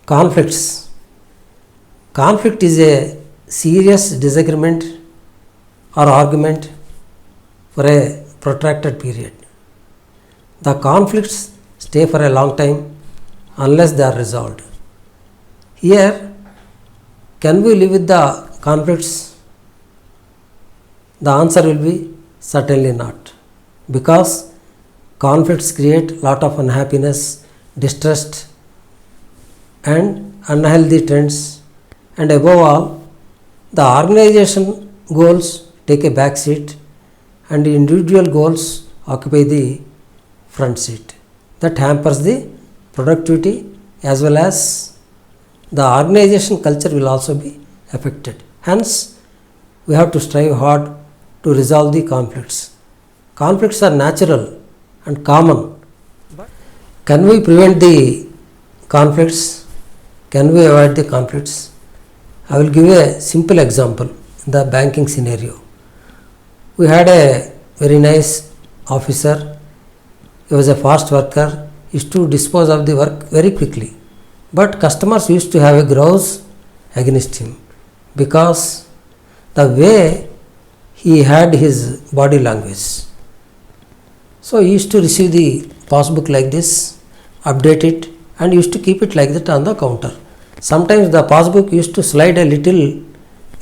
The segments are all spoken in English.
Conflicts. Conflict is a serious disagreement or argument for a protracted period. The conflicts stay for a long time unless they are resolved. Here, can we live with the conflicts? The answer will be certainly not, because conflicts create lot of unhappiness, distrust and unhealthy trends, and above all, the organization goals take a back seat and individual goals occupy the front seat. That hampers the productivity as well as the organization culture will also be affected. Hence, we have to strive hard to resolve the conflicts. Conflicts are natural and common. Can we prevent the conflicts? Can we avoid the conflicts? I will give a simple example in the banking scenario. We had a very nice officer. He was a fast worker, used to dispose of the work very quickly. But customers used to have a grouse against him because the way he had his body language. So he used to receive the passbook like this, update it, and used to keep it like that on the counter. Sometimes the passbook used to slide a little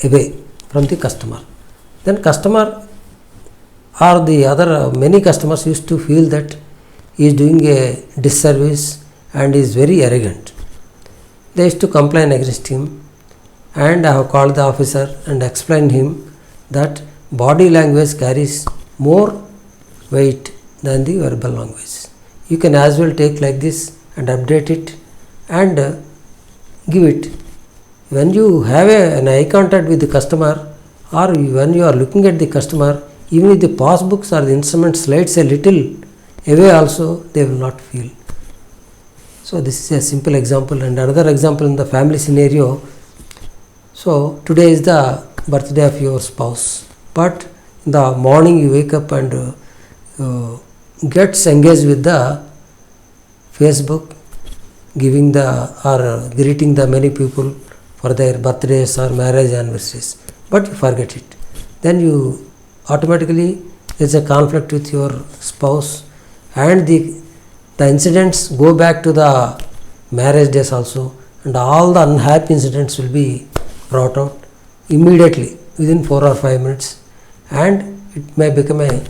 away from the customer. Then customer or the other many customers used to feel that he is doing a disservice and is very arrogant. They used to complain against him, and I have called the officer and explained him that body language carries more weight than the verbal language. You can as well take like this and update it and give it. When you have an eye contact with the customer, or when you are looking at the customer, even if the passbooks or the instrument slides a little away also, they will not feel. So this is a simple example. And another example in the family scenario. So today is the birthday of your spouse, but in the morning you wake up and gets engaged with the Facebook, giving the or greeting the many people for their birthdays or marriage anniversaries, but you forget it. Then you automatically, there is a conflict with your spouse, and the incidents go back to the marriage days also, and all the unhappy incidents will be brought out immediately within 4 or 5 minutes, and it may become a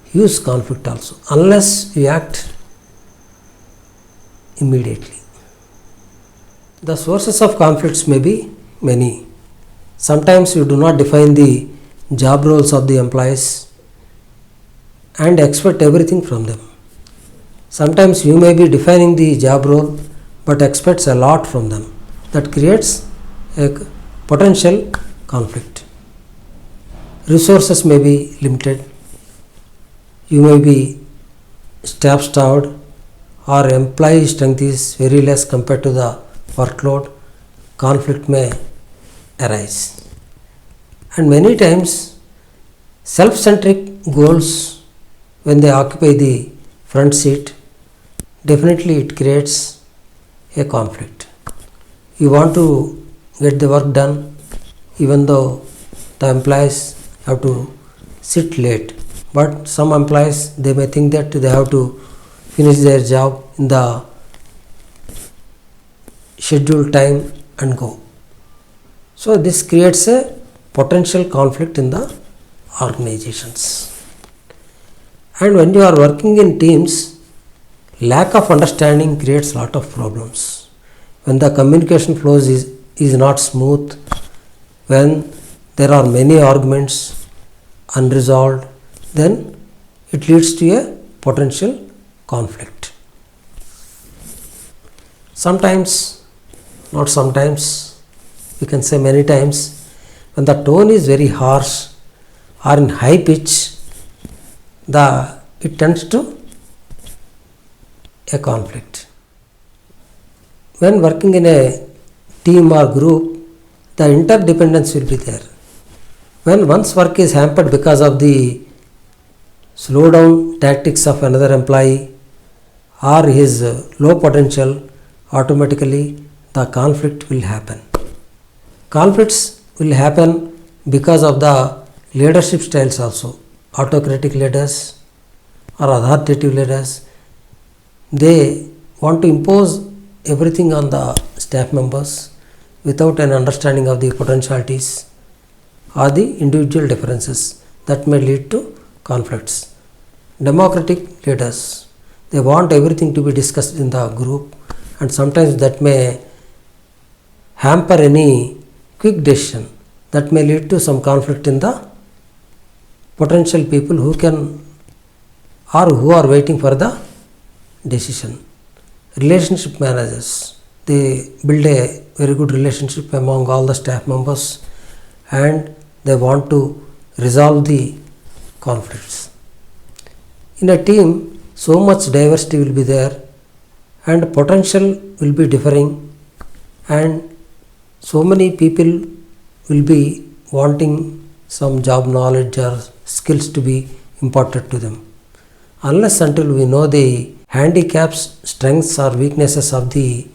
huge conflict also unless you act immediately. The sources of conflicts may be many. Sometimes you do not define the job roles of the employees and expect everything from them. Sometimes you may be defining the job role but expects a lot from them. That creates a potential conflict. Resources may be limited. You may be staff-starved, or employee strength is very less compared to the workload. Conflict may arise. And many times self-centric goals, when they occupy the front seat, definitely it creates a conflict. You want to get the work done even though the employees have to sit late, but some employees, they may think that they have to finish their job in the scheduled time and go. So this creates a potential conflict in the organizations. And when you are working in teams, lack of understanding creates lot of problems. When the communication flows is not smooth, when there are many arguments unresolved, then it leads to a potential conflict. Sometimes, not sometimes, we can say many times, when the tone is very harsh or in high pitch, it tends to a conflict. When working in a team or group, the interdependence will be there. When one's work is hampered because of the slow down tactics of another employee or his low potential, automatically the conflict will happen. Conflicts will happen because of the leadership styles also. Autocratic leaders or authoritative leaders, they want to impose everything on the staff members without an understanding of the potentialities or the individual differences that may lead to conflicts. Democratic leaders, they want everything to be discussed in the group, and sometimes that may hamper any quick decision that may lead to some conflict in the potential people who can or who are waiting for the decision. Relationship managers, they build a very good relationship among all the staff members and they want to resolve the conflicts. In a team, so much diversity will be there and potential will be differing, and so many people will be wanting some job knowledge or skills to be imparted to them. Unless until we know the handicaps, strengths or weaknesses of the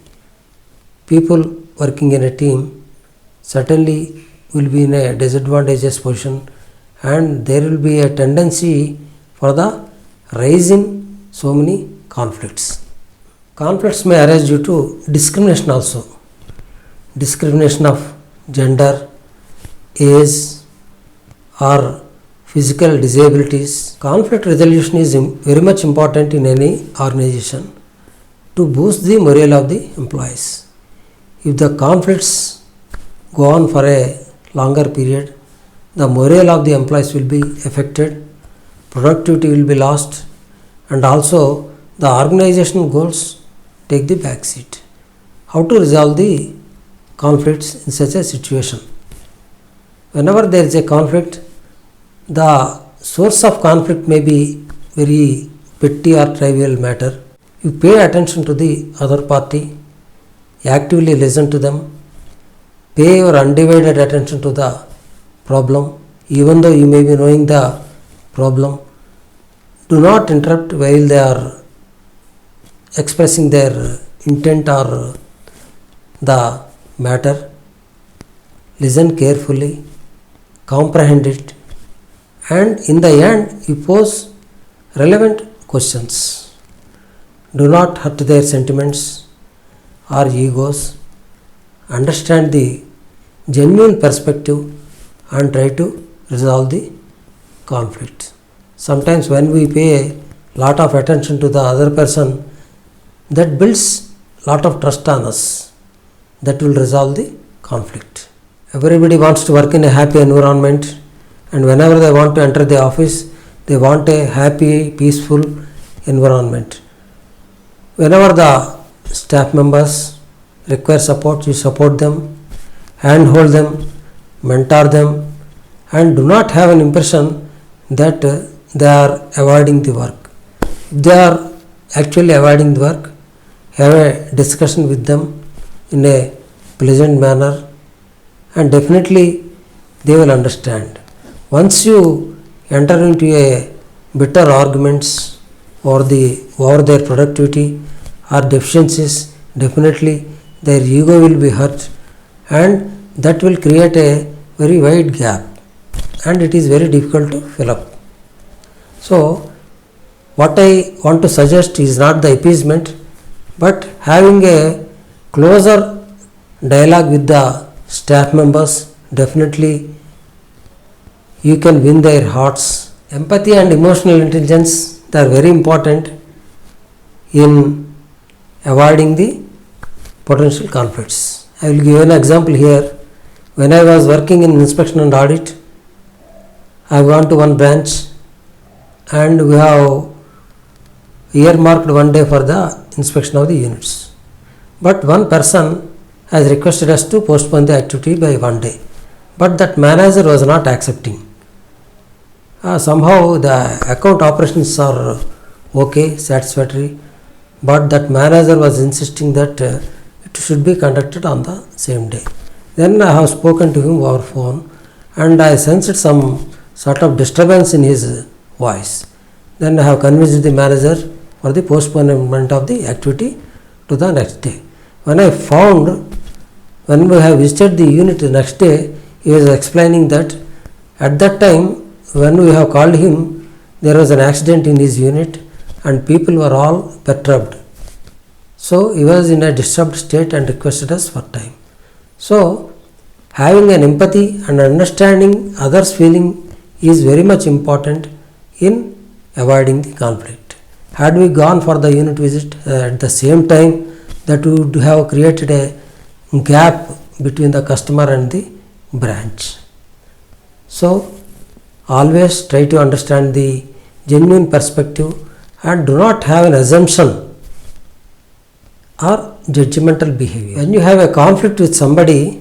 people working in a team, certainly will be in a disadvantageous position, and there will be a tendency for the rise in so many conflicts. Conflicts may arise due to discrimination also. Discrimination of gender, age or physical disabilities. Conflict resolution is very much important in any organization to boost the morale of the employees. If the conflicts go on for a longer period, the morale of the employees will be affected, productivity will be lost, and also the organizational goals take the back seat. How to resolve the conflicts in such a situation? Whenever there is a conflict, the source of conflict may be very petty or trivial matter. You pay attention to the other party, actively listen to them, pay your undivided attention to the problem, even though you may be knowing the problem. Do not interrupt while they are expressing their intent or the matter. Listen carefully, comprehend it, and in the end you pose relevant questions. Do not hurt their sentiments or egos. Understand the genuine perspective and try to resolve the conflict. Sometimes when we pay a lot of attention to the other person, that builds lot of trust on us. That will resolve the conflict. Everybody wants to work in a happy environment, and whenever they want to enter the office, they want a happy, peaceful environment. Whenever the staff members require support, you support them, handhold them, mentor them, and do not have an impression that they are avoiding the work. If they are actually avoiding the work, have a discussion with them in a pleasant manner, and definitely they will understand. Once you enter into a bitter arguments over their productivity or deficiencies, definitely their ego will be hurt, and that will create a very wide gap, and it is very difficult to fill up. So what I want to suggest is not the appeasement, but having a closer dialogue with the staff members. Definitely you can win their hearts. Empathy and emotional intelligence, they are very important in avoiding the potential conflicts. I will give an example here. When I was working in inspection and audit, I have gone to one branch and we have earmarked one day for the inspection of the units. But one person has requested us to postpone the activity by one day. But that manager was not accepting. Somehow the account operations are okay, satisfactory, but that manager was insisting that it should be conducted on the same day. Then I have spoken to him over phone and I sensed some sort of disturbance in his voice. Then I have convinced the manager for the postponement of the activity to the next day. When I found when we have visited the unit the next day, he was explaining that at that time when we have called him, there was an accident in his unit and people were all perturbed. So he was in a disturbed state and requested us for time. So having an empathy and understanding others' feeling is very much important in avoiding the conflict. Had we gone for the unit visit at the same time, that would have created a gap between the customer and the branch. So always try to understand the genuine perspective and do not have an assumption or judgmental behavior. When you have a conflict with somebody,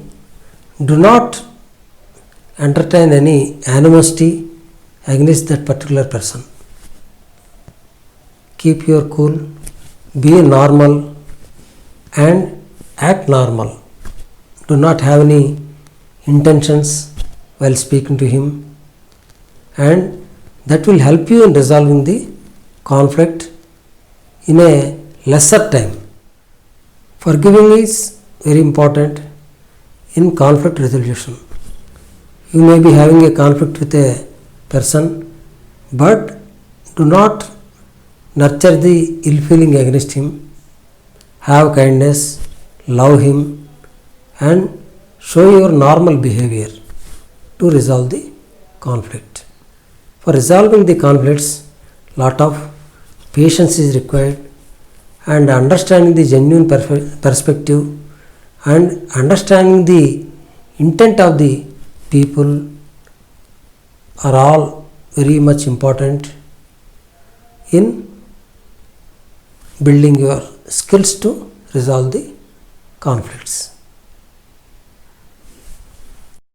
do not entertain any animosity against that particular person. Keep your cool, be normal and act normal. Do not have any intentions while speaking to him, and that will help you in resolving the conflict in a lesser time. Forgiving is very important in conflict resolution. You may be having a conflict with a person, but do not nurture the ill feeling against him. Have kindness, love him and show your normal behavior to resolve the conflict. For resolving the conflicts, lot of patience is required, and understanding the genuine perspective and understanding the intent of the people are all very much important in building your skills to resolve the conflicts.